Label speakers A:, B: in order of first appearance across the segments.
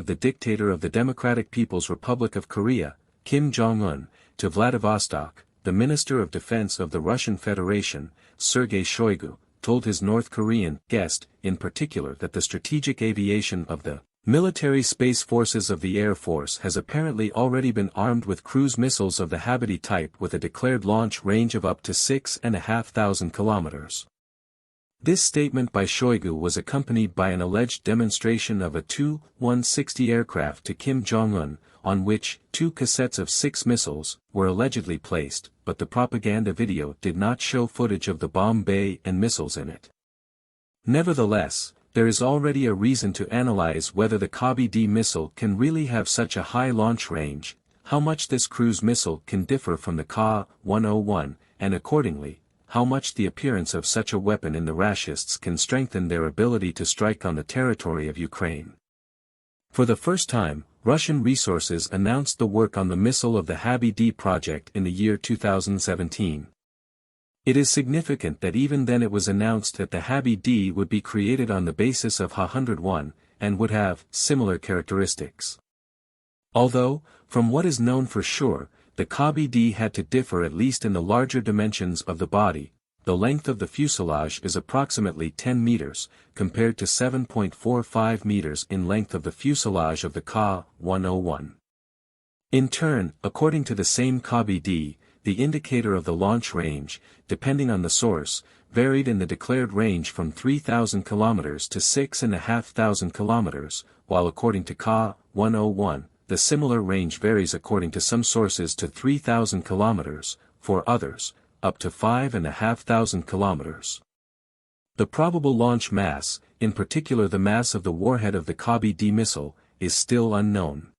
A: of the dictator of the Democratic People's Republic of Korea, Kim Jong-un, to Vladivostok, the Minister of Defense of the Russian Federation, Sergei Shoigu, told his North Korean guest, in particular, that the strategic aviation of the military space forces of the Air Force has apparently already been armed with cruise missiles of the Habity type with a declared launch range of up to 6,500 kilometers. This statement by Shoigu was accompanied by an alleged demonstration of a Tu-160 aircraft to Kim Jong-un, on which 2 cassettes of 6 missiles were allegedly placed, but the propaganda video did not show footage of the bomb bay and missiles in it. Nevertheless, there is already a reason to analyze whether the KBD missile can really have such a high launch range, how much this cruise missile can differ from the Ka-101, and accordingly, how much the appearance of such a weapon in the Rashists can strengthen their ability to strike on the territory of Ukraine. For the first time, Russian resources announced the work on the missile of the Habity project in the year 2017. It is significant that even then it was announced that the Habity would be created on the basis of Ha-101, and would have similar characteristics. Although, from what is known for sure, the KBD had to differ at least in the larger dimensions of the body. The length of the fuselage is approximately 10 meters, compared to 7.45 meters in length of the fuselage of the Ka-101. In turn, according to the same KBD, the indicator of the launch range, depending on the source, varied in the declared range from 3,000 kilometers to 6,500 kilometers, while according to Ka-101, the similar range varies according to some sources to 3,000 kilometers, for others, up to 5,500 kilometers. The probable launch mass, in particular the mass of the warhead of the KBD missile, is still unknown.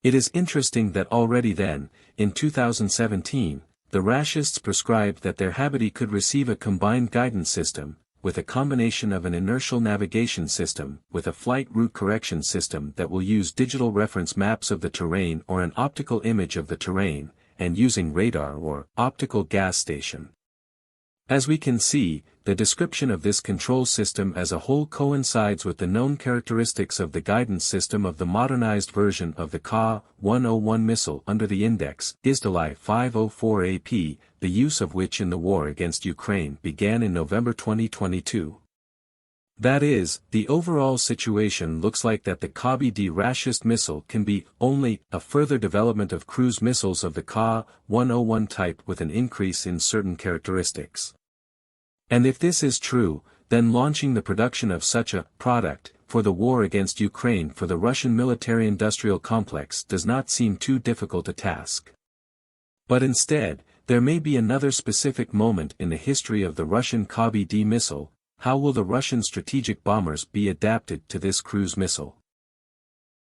A: It is interesting that already then, in 2017, the Rashists prescribed that their Habity could receive a combined guidance system, with a combination of an inertial navigation system with a flight route correction system that will use digital reference maps of the terrain or an optical image of the terrain, and using radar or optical gas station. As we can see, the description of this control system as a whole coincides with the known characteristics of the guidance system of the modernized version of the Ka-101 missile under the index ISDALI 504AP, the use of which in the war against Ukraine began in November 2022. That is, the overall situation looks like that the KBD Rashist missile can be only a further development of cruise missiles of the Ka-101 type with an increase in certain characteristics. And if this is true, then launching the production of such a product for the war against Ukraine for the Russian military-industrial complex does not seem too difficult a task. But instead, there may be another specific moment in the history of the Russian KBD missile. How will the Russian strategic bombers be adapted to this cruise missile?